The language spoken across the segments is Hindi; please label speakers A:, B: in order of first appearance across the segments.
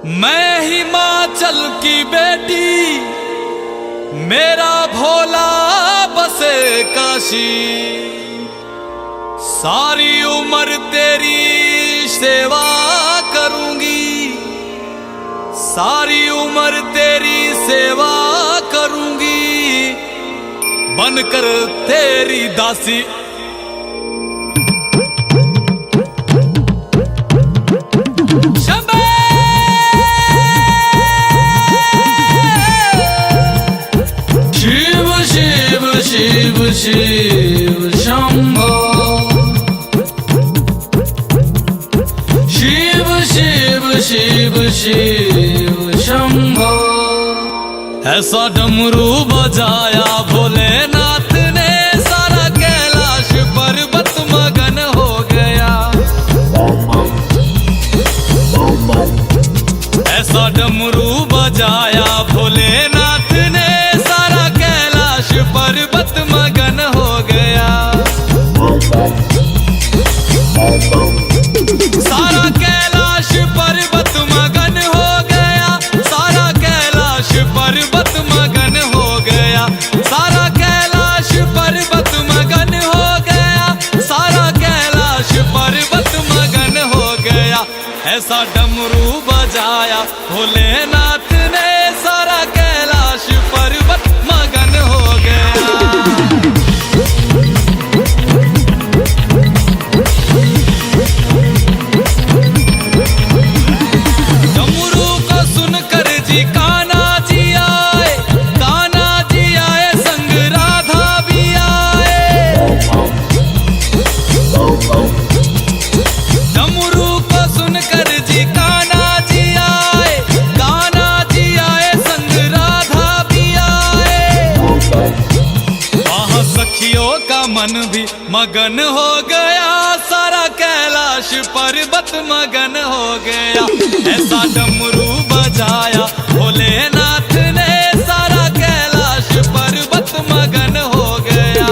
A: मैं हिमाचल की बेटी, मेरा भोला बसे काशी। सारी उम्र तेरी सेवा करूंगी, सारी उम्र तेरी सेवा करूंगी, बनकर तेरी दासी। शिव शिव शंभो, शिव शिव शिव शिव शंभो। ऐसा डमरू बजाया भोलेनाथ ने, सारा कैलाश पर्वत मगन हो गया। ऐसा डमरू बजाया भोलेनाथ ने, सारा कैलाश पर्वत मगन हो गया। सारा कैलाश पर्वत मगन हो गया, सारा कैलाश पर्वत मगन हो गया, सारा कैलाश पर्वत मगन हो गया, सारा कैलाश पर्वत मगन हो गया। ऐसा डमरू बजाया भोलेनाथ ने, सारा कैलाश पर्वत मगन हो गया। डमरू को सुनकर जी कान्हा जी आए, कान्हा जी आए संग राधा भी आए। डमरू को सुनकर जी कान्हा जी आए, कान्हा जी आए संग राधा भी आए। वहाँ सखियों का मन भी मगन हो गया, सारा कैलाश पर्वत मगन हो गया। ऐसा डमरू बजाया भोलेनाथ ने, सारा कैलाश पर्वत मगन हो गया।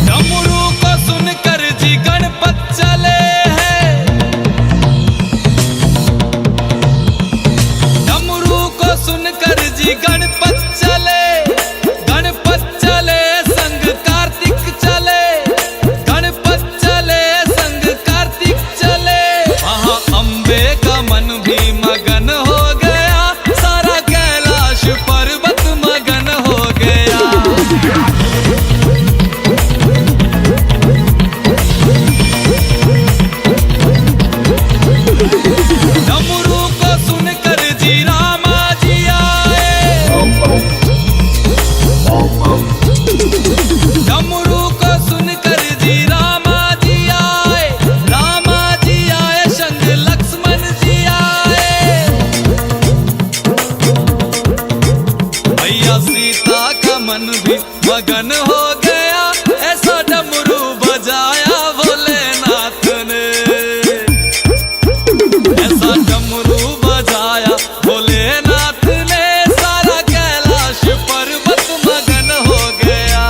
A: डमरू को सुनकर जी गणपत चले हैं, डमरू को सुनकर जी गणपत चले, गणपत चले संग कार्तिक चले, गणपत चले संग कार्तिक चले। वहाँ अम्बे का मन भी मगन हो गया, सारा कैलाश पर्वत मगन हो गया। डमरू को सुनकर जी रामा जी आए, डमरू को सुनकर जी रामा जी आए, रामा जी आए संग लक्ष्मण जी आए। भैया सीता का मन भी मगन हो गया, ऐसा डमरू बजाया भोलेनाथ ने। ऐसा डमरू बजाया भोलेनाथ ने, सारा कैलाश पर्वत मगन हो गया।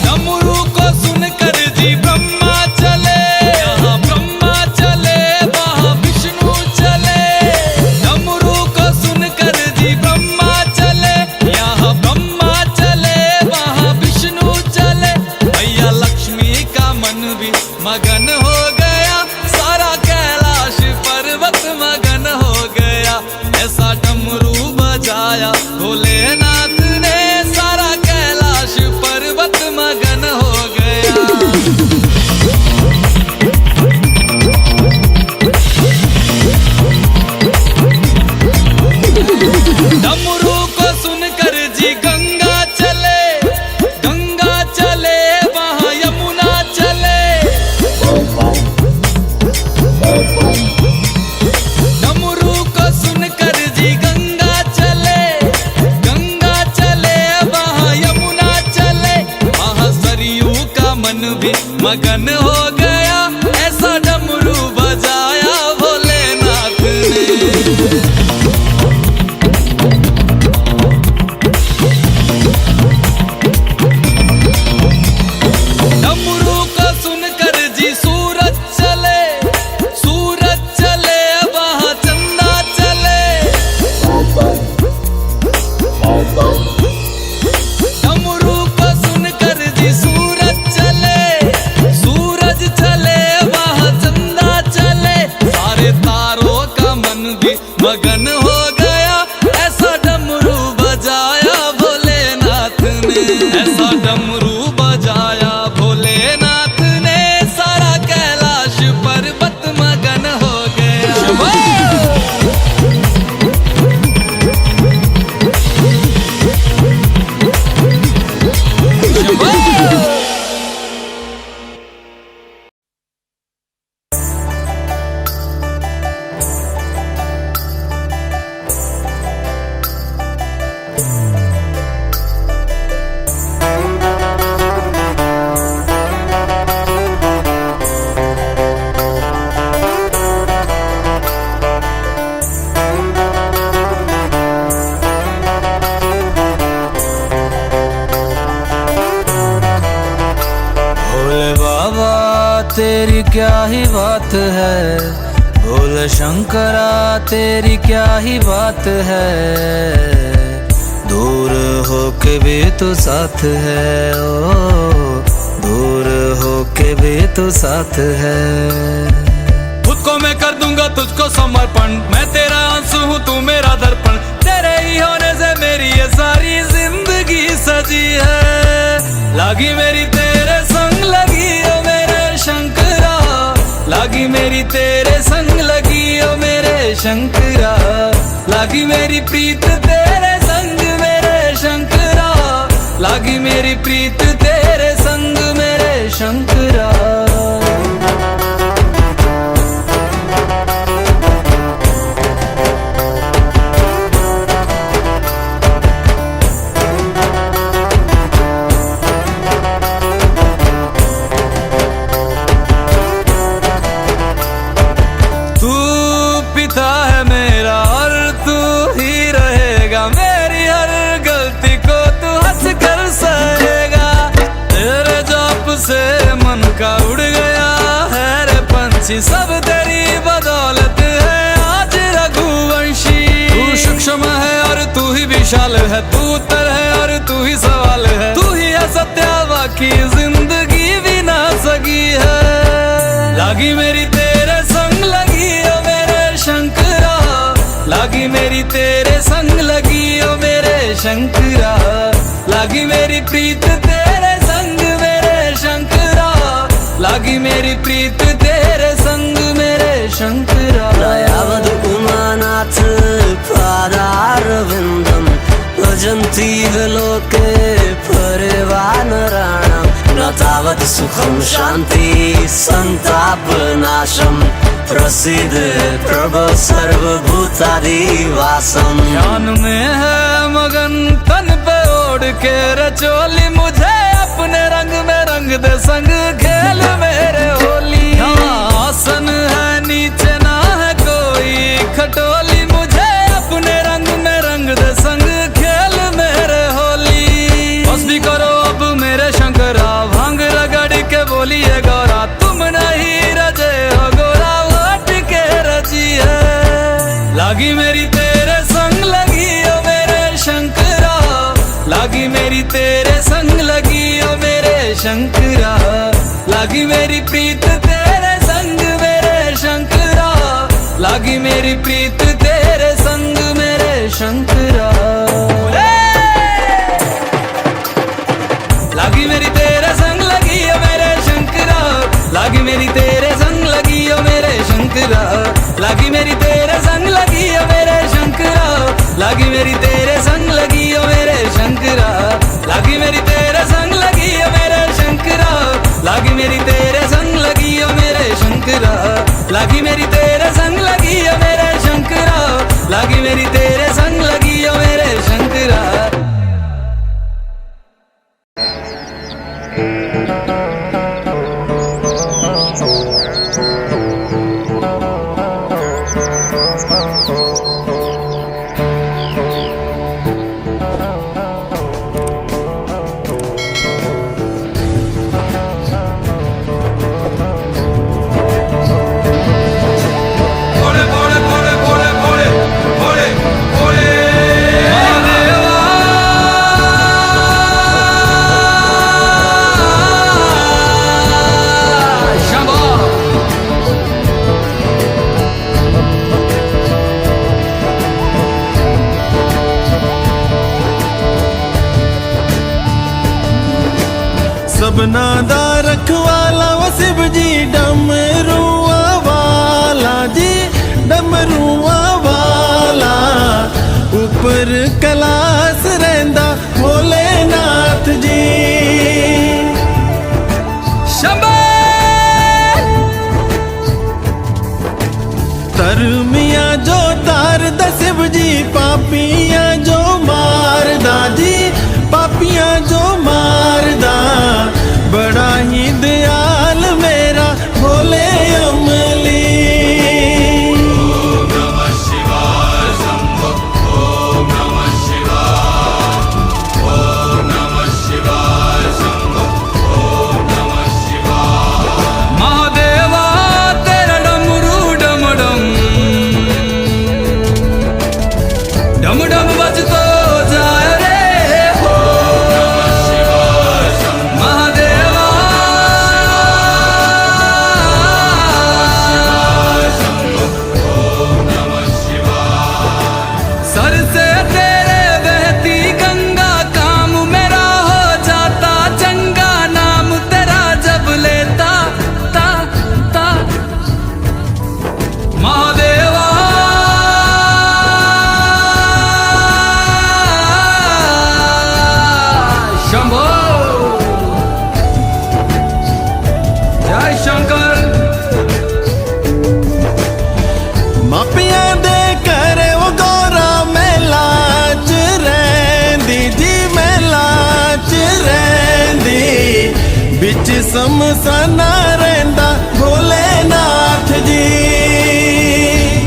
A: डमरू को सुनकर जी ब्रह्मा चले, यहाँ ब्रह्मा चले वहाँ विष्णु चले। डमरू को सुनकर जी ब्रह्मा चले, यहाँ ब्रह्मा चले वहाँ विष्णु चले। भैया लक्ष्मी का मन भी मगन हो गया, सारा कैलाश पर्वत मगन हो गया। ऐसा डमरू बजाया भोलेनाथ ने, सारा कैलाश पर्वत मगन हो गया। डमरू को सुनकर जी गंगा चले, गंगा चले वहाँ यमुना चले। डमरू को सुनकर जी गंगा चले, गंगा चले वहाँ यमुना चले। वहाँ सरयू का मन भी मगन हो गया, ऐसा डमरू बजाया भोलेनाथ ने। ही बात है, बोल शंकरा तेरी क्या ही बात है। दूर होके भी तू साथ है, ओ दूर होके भी तू साथ है। खुद को मैं कर दूंगा तुझको समर्पण, मैं तेरा आंसू हूँ तू मेरा दर्पण। तेरे ही होने से मेरी ये सारी जिंदगी सजी है। लागी मेरी तेरे संग लगी ओ मेरे शंकरा, लागी मेरी तेरे संग लगी ओ मेरे शंकरा। लागी मेरी प्रीत तेरे संग मेरे शंकरा, लागी मेरी प्रीत तेरे संग मेरे शंकरा। उड़ गया है रे पंछी, सब तेरी बदौलत है आज रघुवंशी। तू सूक्ष्म है और तू ही विशाल है, तू उत्तर है और तू ही सवाल है। तू ही है सत्य बाकी जिंदगी भी ना सकी है। लागी मेरी तेरे संग लगी ओ मेरे शंकरा, लागी मेरी तेरे संग लगी ओ मेरे शंकरा। लागी मेरी प्रीत तेरे संग मेरे शंकरा, लागी मेरी प्रीत तेरे संग मेरे शंकरा।
B: दयावद उमानाथ पादारविन्दं भजन्ति लोके परिवानराणां। न तावत् सुखं शान्ति संतापनाशं, प्रसीद प्रभो सर्वभूतादिवासं।
A: ध्यान में है मगन तन पे ओढ़ के रचोली, मुझे अपने रंग में रंग दे संग खेल मेरे होली। आसन है नीचे ना है कोई खटोली, मुझे अपने रंग में रंग दे संग खेल मेरे होली। बस भी करो अब मेरे शंकरा, भांग रगड़ के बोलिए गौरा। तुम नहीं रजे हो गोरा वोट के रजी है। लागी मेरी तेरे संग लगी ओ मेरे शंकरा, लागी मेरी तेरे संग लगी ओ मेरे शंकरा। लागी मेरी प्रीत तेरे संग मेरे शंकरा, लागी मेरी प्रीत तेरे संग मेरे शंकरा। लागी मेरी तेरे संग लगी ओ मेरे शंकरा, लागी मेरी तेरे संग लगी ओ मेरे शंकरा। लागी मेरी तेरे संग लगी ओ मेरे शंकरा, लागी मेरी तेरे संग लगी ओ मेरे शंकरा। लागी मेरी तेरे संग लगी ओ मेरे शंकरा, लागी मेरी तेरे संग लगी ओ मेरे शंकरा। लागी मेरी तेरे संग लगी ओ मेरे शंकरा, लागी मेरी तेरे संग लगी ओ मेरे शंकरा।
C: सबना दा रखवाला वो शिव जी, डमरुआ वाला जी डमरुआ वाला। ऊपर कैलाश रहिंदा भोलेनाथ जी।
A: शंभो
C: तरमिया जो तार दा शिव जी, पापियां जो मारदा जी, पापियां जो मारदा। बड़ा ही दयाल मेरा भोले अमली।
D: ओम नमः शिवाय शंभो, ओम नमः शिवाय, ओम नमः शिवाय शंभो, ओम नमः शिवाय।
A: महादेवा
C: ਸਮਸਾਨਾ ਰਹਿੰਦਾ ਭੋਲੇਨਾਥ ਜੀ।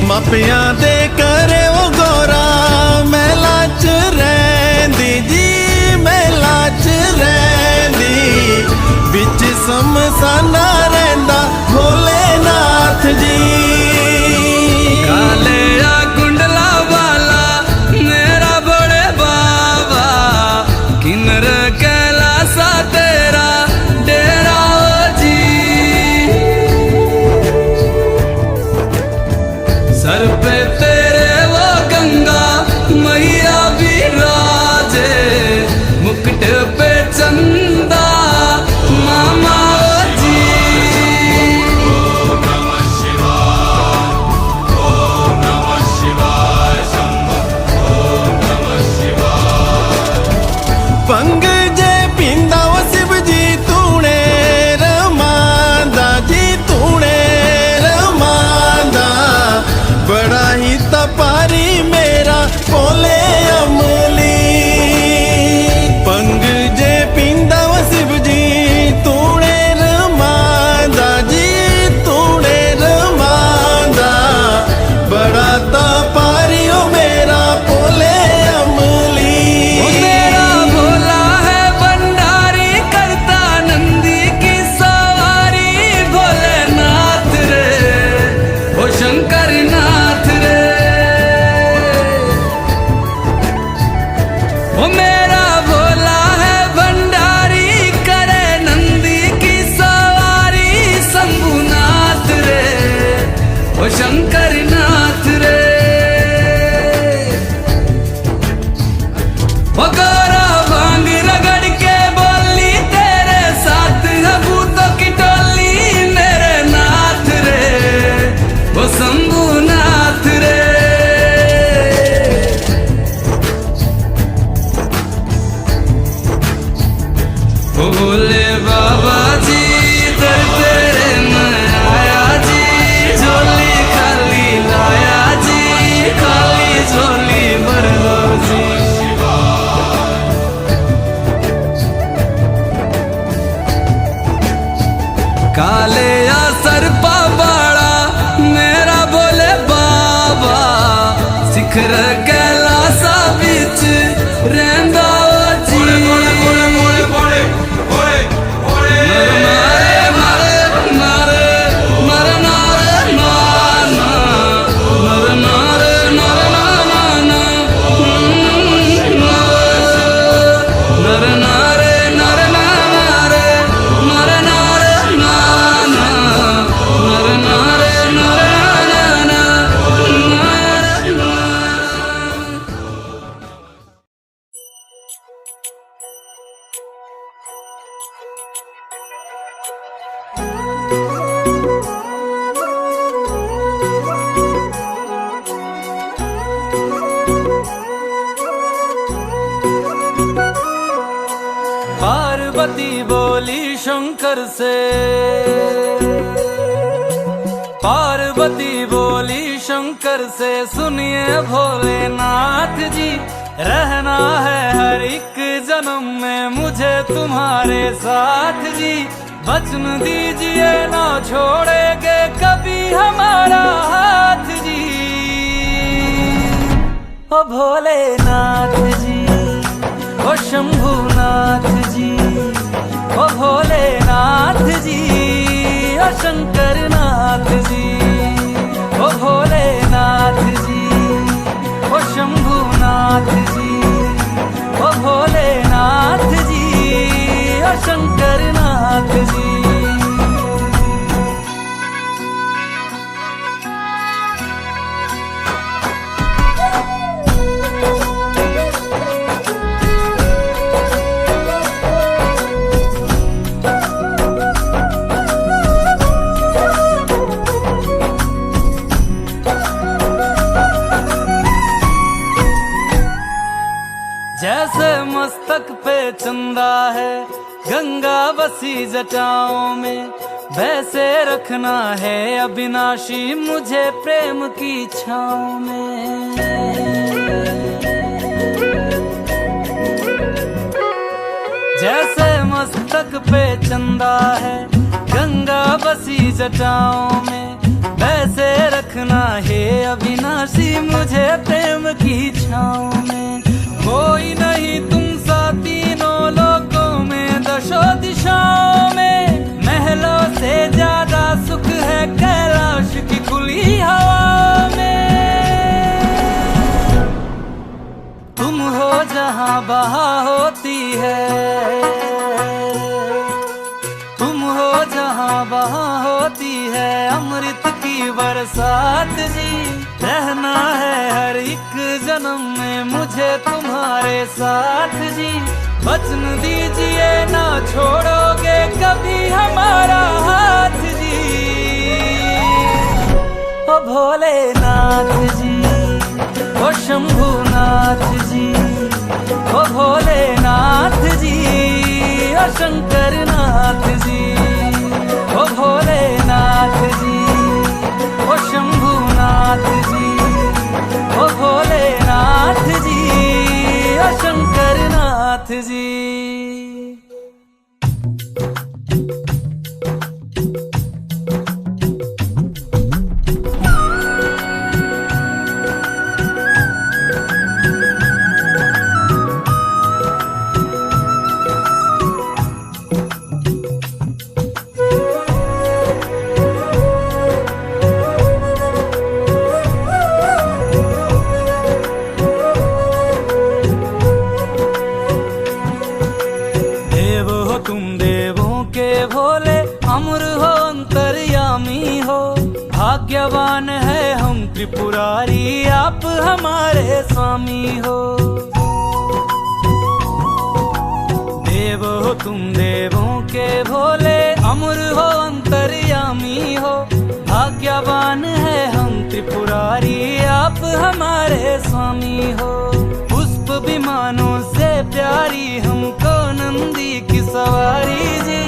C: ਮਾਪਿਆਂ ਦੇ ਘਰੇ ਉਹ ਗੋਰਾ ਮਹਿਲਾਂ 'ਚ ਰਹਿੰਦੀ ਜੀ, ਮਹਿਲਾਂ 'ਚ ਰਹਿੰਦੀ, ਵਿੱਚ ਸਮਸਾਨਾ ਰਹਿੰਦਾ ਭੋਲੇਨਾਥ ਜੀ।
A: काले या कुंडला वाला मेरा बड़े बाबा, किन्नर कैलासा तेरा डेरा हो जी। सर पे तेरे वो गंगा मैया विराजे, मुकुट पे चंदा मामा हो जी।
D: ॐ नमः शिवाय, ॐ नमः शिवाय शंभो, ॐ नमः शिवाय।
C: पंग जे पींदा वो शिव जी तूने रमांदा जी, तूने रमांदा, बड़ा ही तपारी मेरा भोले अमली। पंग जे पींदा वो शिव जी तूने रमांदा जी, तूने रमांदा, बड़ा तपारी ओ मेरा भोले अमली।
A: वो मेरा भोला है भंडारी, करता नंदी की सवारी, भोलेनाथ रे ओ शंकर नाथ रे। वो मेरा भोला है भंडारी, करे नंदी की सवारी, शंभुनाथ रे ओ शंकर नाथ रे। वो गोरा भांग रगड़ के बोली, तेरे साथ है भूतों की टोली, मेरे नाथ रे वो शंभुनाथ रे। वो बोले बाबा जी दर तेरे मैं आया जी, झोली खाली लाया जी, खाली झोली भर लो जी। काले या सरपा बाड़ा मेरा बोले बाबा, शिखर कैलासा बिच रहंदा ओ जी। मारे मारे मारे मारे नारे नाना, मारे नारे नारे नाना, नारे नारे नारे नारे, मारे नारे नाना, नारे नारे नारे नाना। पार्वती बोली शंकर से, पार्वती बोली शंकर से, सुनिए भोलेनाथ जी, रहना है हर एक जन्म में मुझे तुम्हारे साथ जी। वचन दीजिए ना छोड़ेंगे कभी हमारा हाथ जी। ओ भोलेनाथ जी, ओ शंभुनाथ जी, ओ भोलेनाथ जी, ओ शंकरनाथ जी, ओ भोलेनाथ जी, ओ शंभुनाथ जी, ओ भोलेनाथ जी, ओ शंकरनाथ जी। जैसे मस्तक पे चंदा है गंगा बसी जटाओं में, वैसे रखना है अविनाशी मुझे प्रेम की छाँव में। जैसे मस्तक
E: मस्तक पे चंदा है, गंगा बसी जटाओं में। वैसे रखना है अविनाशी मुझे प्रेम की छाँव में। कोई नहीं तुम सा तीनों लोकों में, दशों दिशाओं में। महलों से ज्यादा सुख है कैलाश की खुली हवा में। तुम हो जहाँ बहा होती है, तुम हो जहाँ बहा होती है अमृत की बरसात जी। रहना है हर एक जन्म में मुझे तुम्हारे साथ जी। वचन दीजिए ना छोड़ोगे कभी हमारा हाथ जी। ओ भोलेनाथ जी, ओ शंभुनाथ जी, ओ भोलेनाथ जी, ओ शंकरनाथ जी। ओ भोलेनाथ जी, ओ शंभुनाथ जी, ओ भोलेनाथ जी, ओ शंकरनाथ जी। भाग्यवान है हम त्रिपुरारी आप हमारे स्वामी हो। देव हो तुम देवों के भोले, अमर हो अंतर्यामी हो। भाग्यवान है हम त्रिपुरारी आप हमारे स्वामी हो। पुष्प विमानों से प्यारी हमको नंदी की सवारी जी।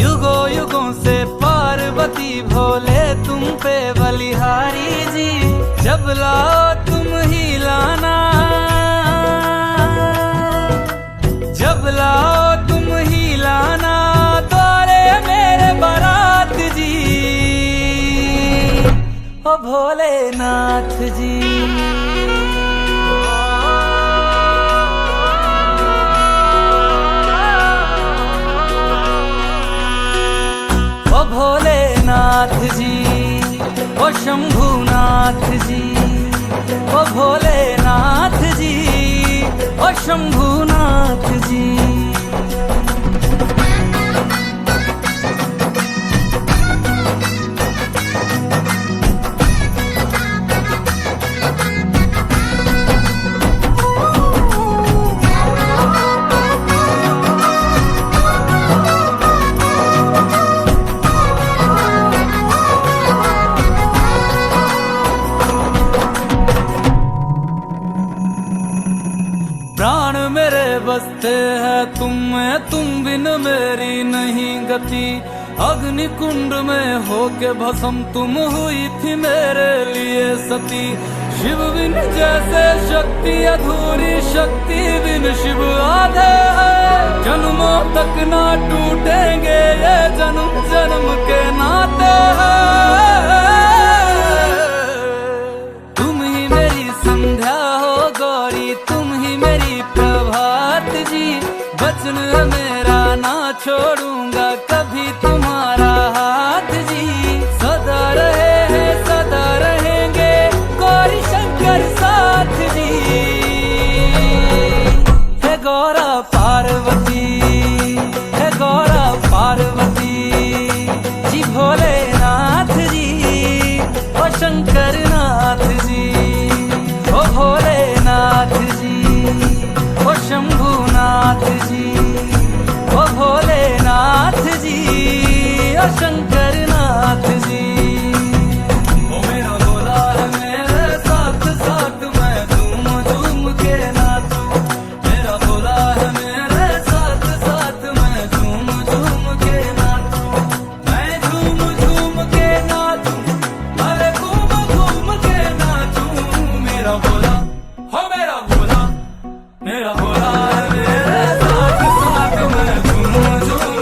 E: युगों युगों से पार्वती भोले तुम पे बलिहारी जी। जब लाओ तुम ही लाना, जब लाओ तुम ही लाना द्वारे मेरे बारात जी। ओ भोलेनाथ जी, ओ भोलेनाथ जी, ओ शंभुनाथ जी, ओ भोलेनाथ जी, ओ शंभुनाथ जी। प्राण मेरे बसते हैं तुम में, तुम बिन मेरी नहीं गति। अग्नि कुंड में होके भस्म तुम हुई थी मेरे लिए सती। शिव बिन जैसे शक्ति अधूरी, शक्ति बिन शिव आधे है। जन्मों तक ना टूटेंगे ये जन्म जन्म के नाते हैं। तुम ही मेरी संध्या हो गौरी, तुम ही मेरी प्रभात जी। वचन मेरा ना छोड़ूंगा कभी तुम्हारा हाथ जी। सदा रहे हैं सदा रहेंगे गौरी शंकर साथ जी। हे गौरा पार्वती, हे गौरा पार्वती जी। भोलेनाथ जी, ओ शंकरनाथ जी, ओ भोलेनाथ जी, ओ शंभुनाथ जी, ओ भोलेनाथ जी, ओ शंकरनाथ जी। ओ मेरा भोला है मेरे साथ साथ मैं झूम झूम के नाचूं। मेरा भोला है मेरे साथ साथ मैं झूम झूम के नाचूं। मैं झूम झूम के नाचूं, अरे घूम घूम के नाचूं। मेरा भोला हो मेरा भोला, मेरा भोला है मेरे साथ साथ मैं झूम झूम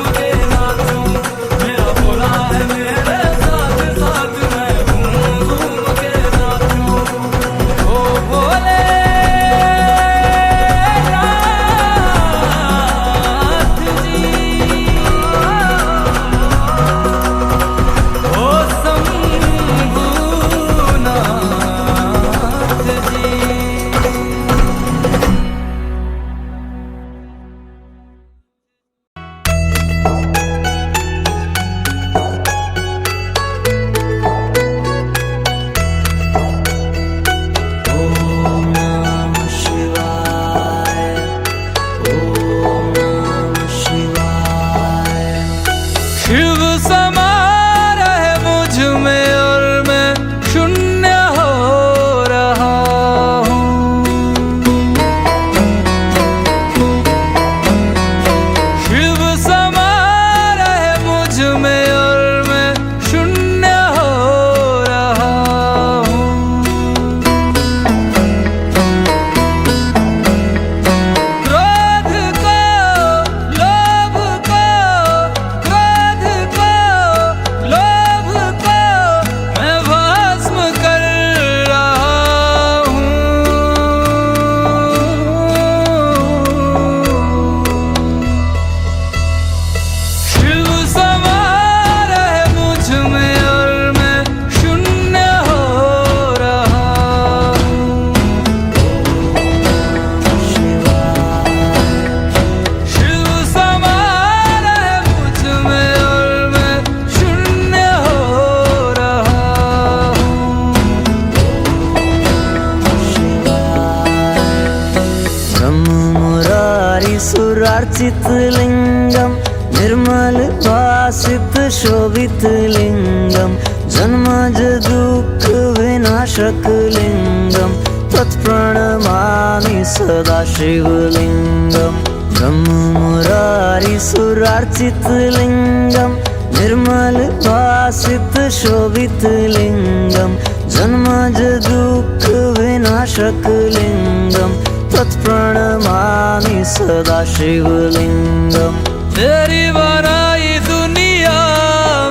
B: ब्रह्म मुरारी सुरार्चित लिंगम निर्मल भासित शोभित लिंगम जन्मज दुःख विनाशक लिंगम तत्प्रणमामि सदा शिवलिंगम ब्रह्म मुरारी सुरार्चित लिंगम निर्मल भासित शोभित लिंगम जन्मज दुःख विनाशक लिंगम तत्प्रणमामि सदा शिवलिंगम।
E: तेरी बनाई दुनिया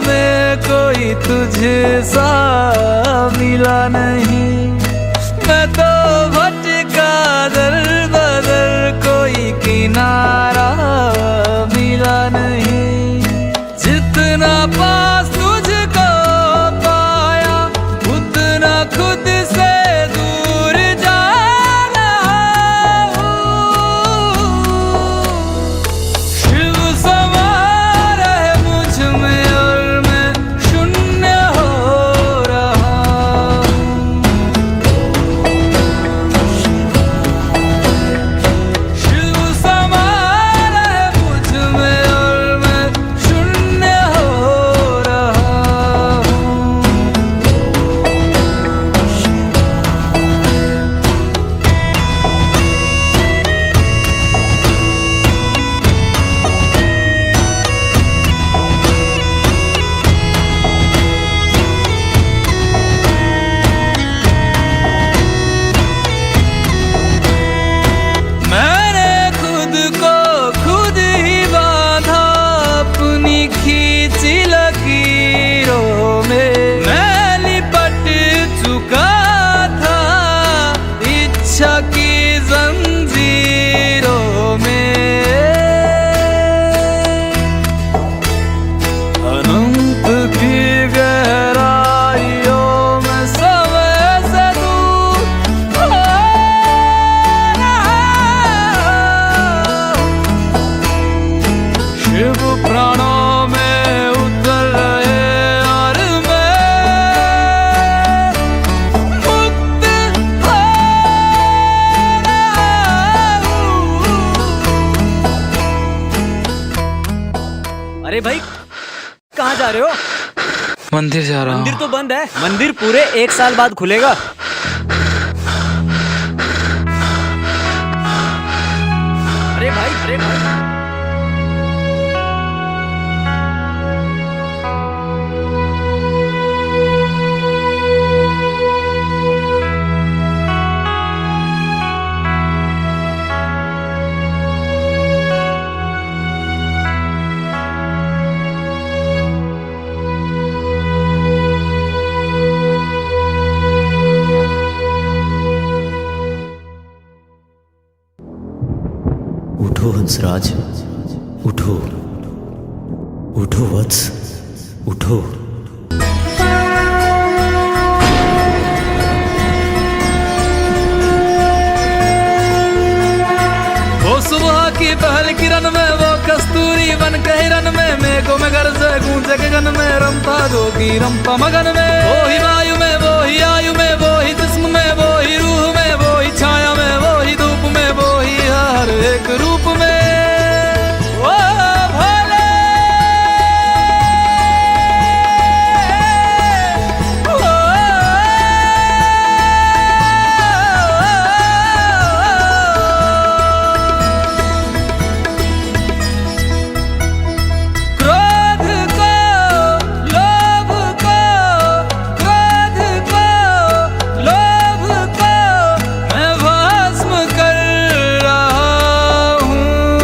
E: में कोई तुझे सा मिला नहीं, मैं तो भटका दर बदर कोई किनारा मिला नहीं। जितना पास तुझको पाया उतना खुद से दूर जाना शिव समा रहे मुझ में और मैं शून्य हो रहा शिव समा रहे मुझ में और मैं शून्य हो रहा मैंने खुद को खुद ही बांधा अपनी खींची लकीरों में, मैं लिपट चुका था इच्छा की जंजीरों में। अनंत की गहराइयों में समय से दूर हो रहा शिव प्राणों में उतर रहे और मैं मुक्त हो रहा हूँ।
F: अरे भाई कहाँ जा रहे हो?
E: मंदिर जा रहा
F: मंदिर
E: हूँ।
F: तो बंद है। मंदिर पूरे 1 साल बाद खुलेगा। अरे भाई अरे भाई
B: उठो हंसराज, उठो उठो वत्स, उठो।
E: वो सुबह की पहल किरण में वो कस्तूरी बन के हिरन में मेघों में गरजे गूंजे गगन में रमता जोगी रमता मगन में। वो ही वायु में वो ही आयु में वो ही जिस्म में वो ही रूह में वो ही छाया में वो ही धूप में वो ही हर एक रूप में। वो भोले क्रोध को लोभ को क्रोध को लोभ को मैं भस्म कर रहा हूँ।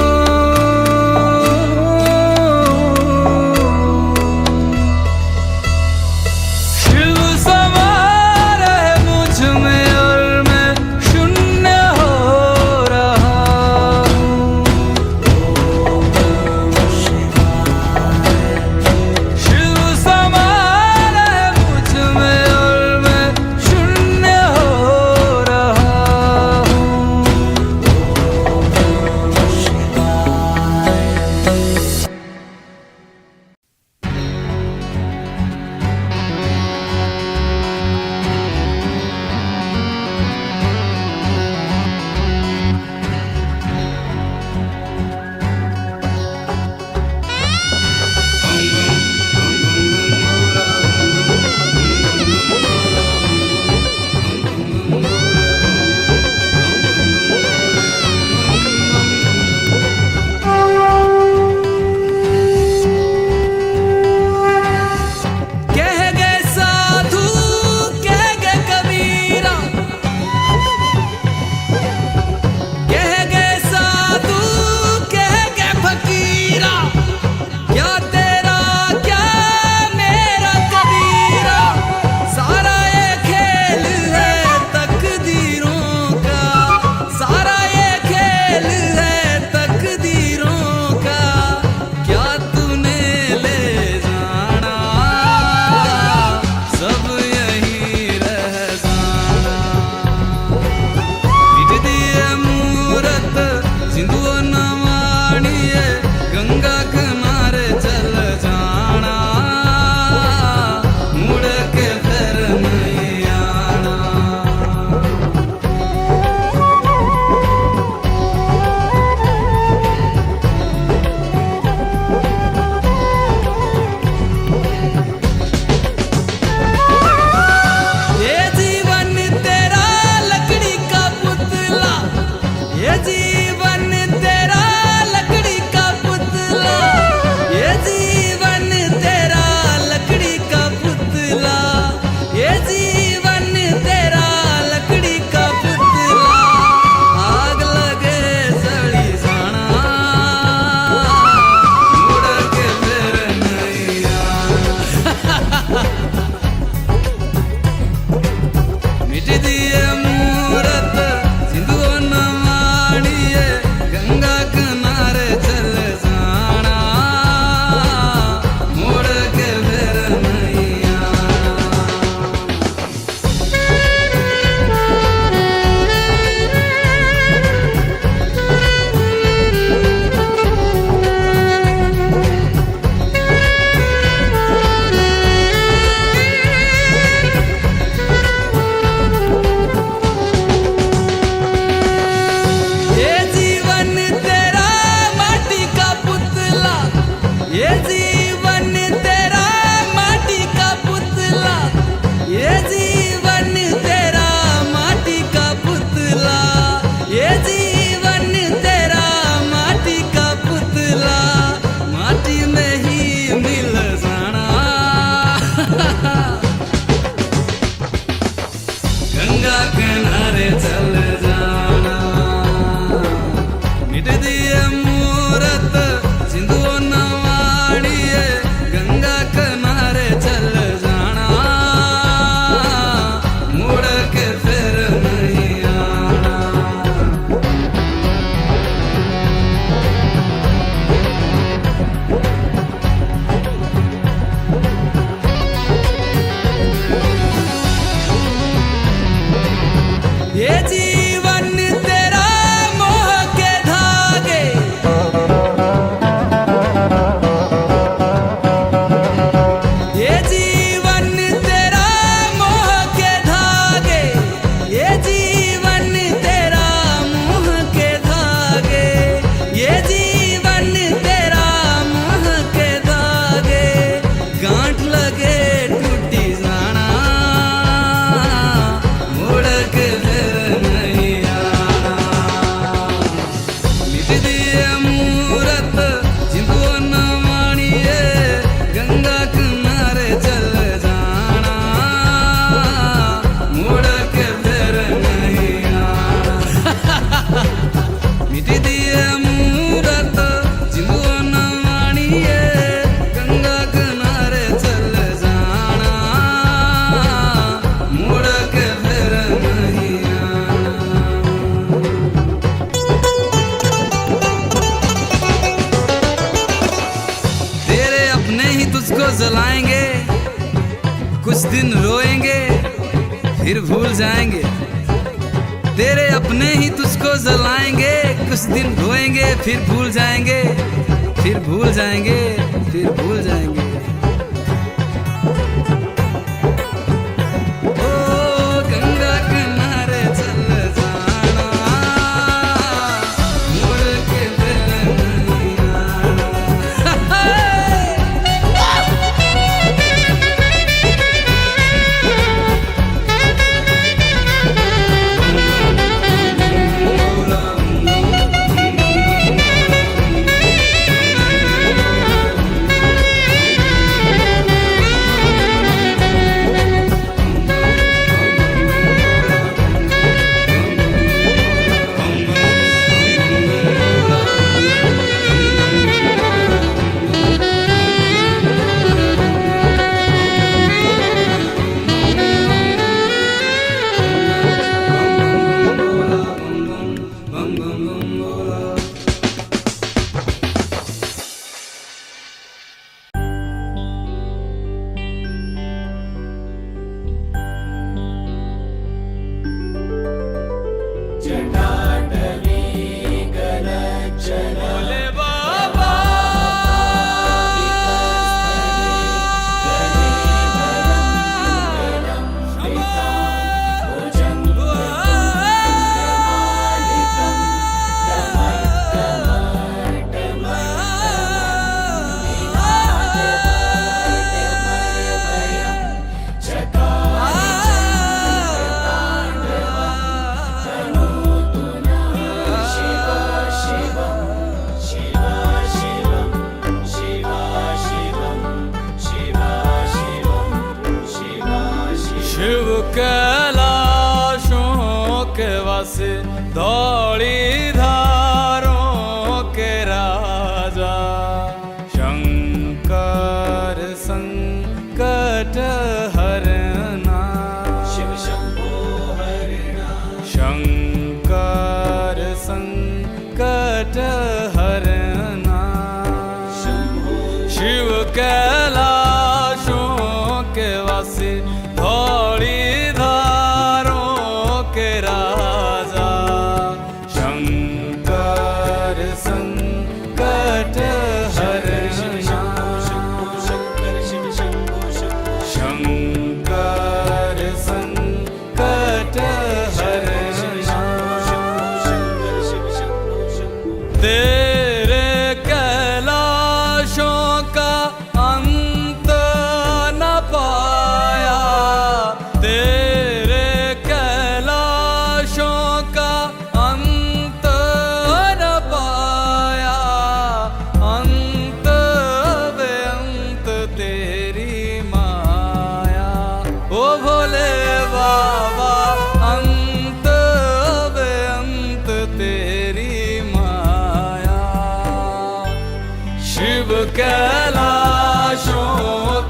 A: सिंधुओ नवाणिए गंगा किनारे चल जाना मुड़ के फिर नहीं आना। ये जीवन तेरा लकड़ी का पुतला, ये जीवन तेरा लकड़ी का पुतला, ये जीवन तेरा लकड़ी का पुतला, ये जीवन तेरा लकड़ी का पुतला। आग लगे सड़ी जाना मुड़ के फिर नहीं आना। मिट दिए मूरत सिंधुओ नवाणिए गंगा किनारे चल जाना मुड़ के फिर नहीं आना। ये जीवन तेरा माटी का पुतला, ये जीवन तेरा माटी का पुतला, ये जीवन तेरा माटी का पुतला, ये जीवन तेरा माटी का पुतला। माटी में ही मिल जाना गंगा किनारे चल जाना। मिट दिए मूरत सिंधुओ नवाणिए गंगा किनारे चल जाना मुड़ के फिर नहीं आना। ये जीवन तेरा मोह के धागे, ये जीवन तेरा मोह के धागे, ये जीवन तेरा मोह के धागे, ये जीवन तेरा मोह के धागे। गांठ लगे टूटी जाना मुड़ के फिर नहीं आना। मिट दिए मूरत सिंधुओ नवाणिए गंगा किनारे चल जाना मुड़ के फिर नहीं आना। मिट दिए मूरत सिंधुओ नवाणिए गंगा किनारे चल जाना मुड़ के फिर नहीं आना। तेरे अपने ही तुझको जलाएंगे, कुछ दिन रोएंगे फिर भूल जाएंगे। तेरे अपने ही तुझको जलाएंगे, कुछ दिन रोएंगे फिर भूल जाएंगे, फिर भूल जाएंगे, फिर भूल जाएंगे। ओ गंगा किनारे चल जाना मुड़ के फिर नहीं आना।
E: संकट हरना। शिव कैलाशों के वासी धौली धारों के राजा, शंकर संकट हरना। शंकर संकट हरना। तेरे कैलाशों का अंत न पाया, तेरे कैलाशों का अंत न पाया, अंत बेअंत तेरी माया। ओ भोले बाबा अंत बेअंत तेरी माया। शिव कैलाशों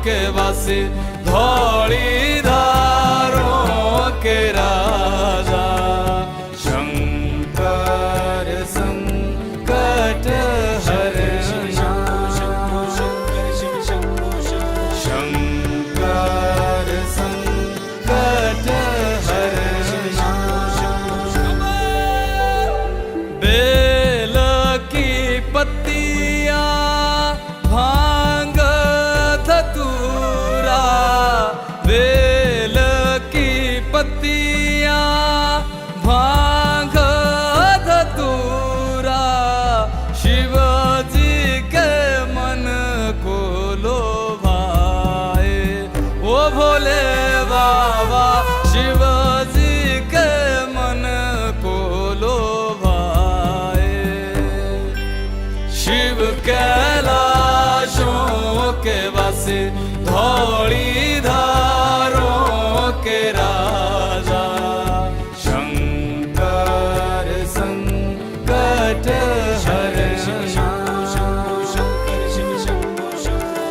E: के वासी धौली धारों के राजा, शंकर संकट हरना। शंकर संकट हरना। बेल की पत्तियां भांग धतूरा, बेल की पत्तियां भांग धतूरा, शिव जी के मन को लोभाए। ओ भोले बाबा शिव जी के मन को लोभाए। शिव कैलाशों के वासी धौली धारों के राजा, शंकर संकट हरना। शंकर संकट हरना।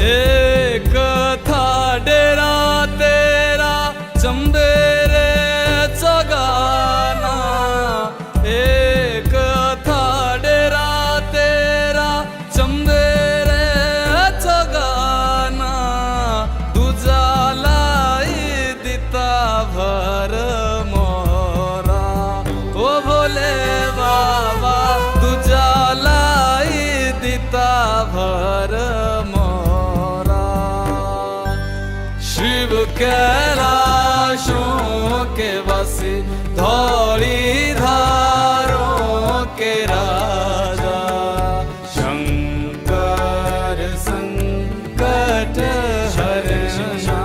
E: एक था डेरा तेरा चंबेरे चगाना, एक था डेरा तेरा चंबेरे चगाना, दूजा लाई दिता भर मोरा। ओ भोले बाबा दूजा लाई दिता भर मोरा। शिव कैलाशों के वासी धौली धारों के राजा, शंकर संकट हरना।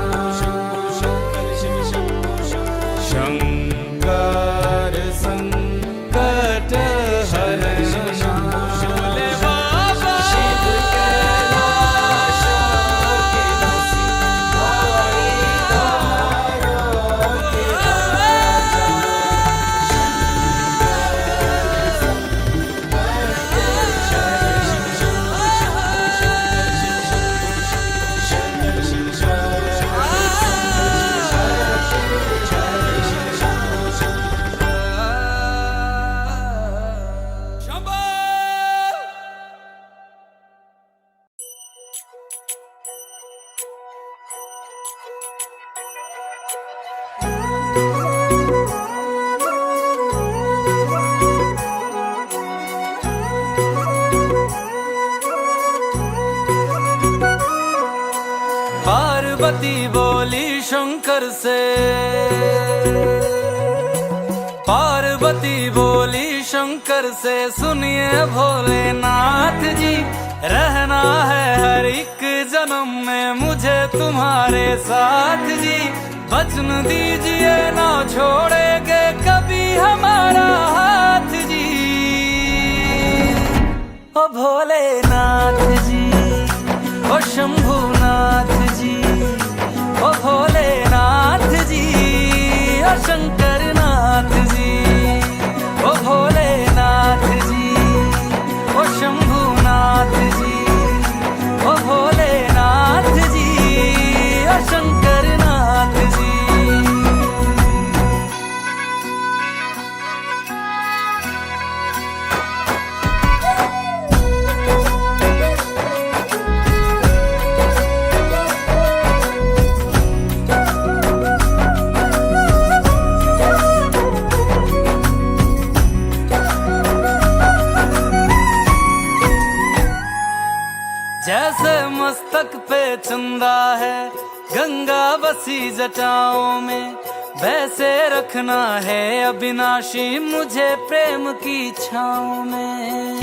E: शंकर संकट हरना। भोले बाबा शिव कैलाशों के वासी धौली धारों के राजा, पार्वती बोली शंकर से, पार्वती बोली शंकर से, सुनिए भोलेनाथ जी रहना है हर एक जन्म में मुझे तुम्हारे साथ जी। वचन दीजिए ना छोड़ेंगे कभी हमारा हाथ जी। ओ भोलेनाथ जी, ओ शंभुनाथ जी, ओ भोलेनाथ जी, ओ शंकरनाथ जी, ओ भोलेनाथ जी, ओ शंभुनाथ जी, ओ भोलेनाथ जी, ओ शंकर गंगा बसी जटाओं में, वैसे रखना है अविनाशी मुझे प्रेम की छाँव में।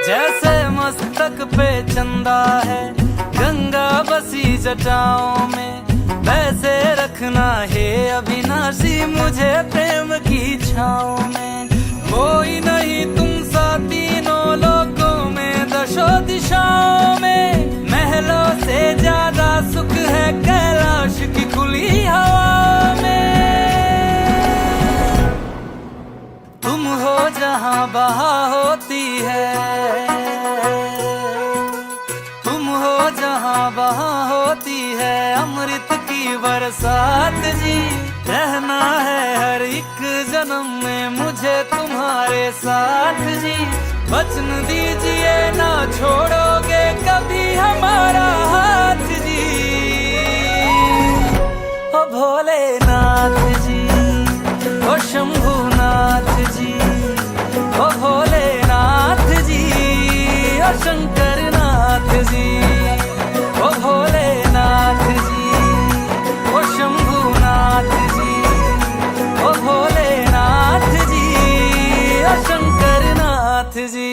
E: जैसे मस्तक पे चंदा है गंगा बसी जटाओं में, वैसे रखना है अविनाशी मुझे प्रेम की छाँव में। कोई नहीं तुम सा तीनों लोकों में, दशों दिशाओं में, महलों से ज्यादा सुख है कैलाश की खुली हवा में। तुम हो जहाँ बहा होती है, तुम हो जहाँ बहा होती है अमृत की बरसात जी। रहना है हर एक जन्म में मुझे तुम्हारे साथ जी। वचन दीजिए ना छोड़ोगे कभी हमारा हाथ जी। ओ भोलेनाथ जी, ओ शंभुनाथ जी, ओ भोलेनाथ जी, ओ शंकरनाथ जी, ओ भोलेनाथ जी, ओ शंभुनाथ जी, ओ भोलेनाथ जी, ओ शंकरनाथ जी।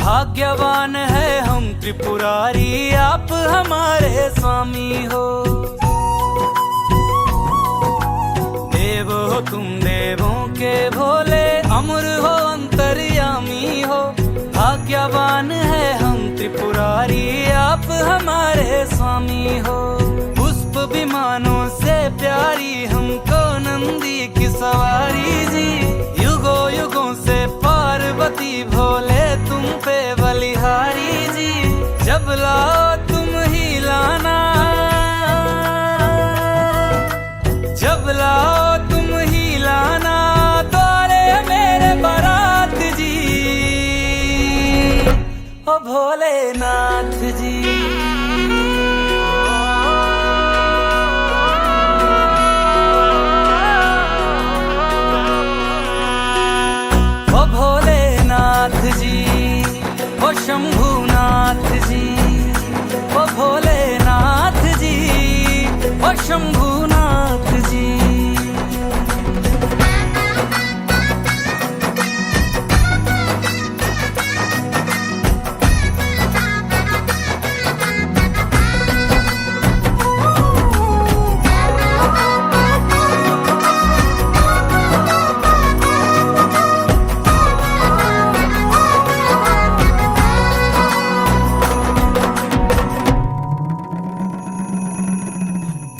E: भाग्यवान है हम त्रिपुरारी आप हमारे स्वामी हो। देव हो तुम देवों के भोले, अमर हो अंतर्यामी हो। भाग्यवान है हम त्रिपुरारी आप हमारे स्वामी हो। पुष्प विमानों से प्यारी हमको नंदी की सवारी जी। युगों युगों से पार्वती भोले तुम पे बलिहारी जी। जब लाओ तुम ही लाना, जब लाओ तुम ही लाना द्वारे मेरे बारात जी। ओ भोलेनाथ जी, ओ भोलेनाथ जी, ओ शंभुनाथ जी, ओ भोलेनाथ जी, ओ शंभुनाथ जी।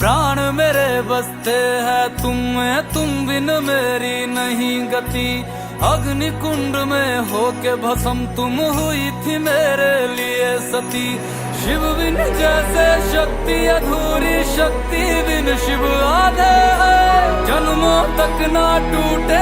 E: प्राण मेरे बसते हैं तुम में, तुम बिन मेरी नहीं गति। अग्नि कुंड में होके भस्म तुम हुई थी मेरे लिए सती। शिव बिन जैसे शक्ति अधूरी, शक्ति बिन शिव आधे है। जन्मों तक ना टूटे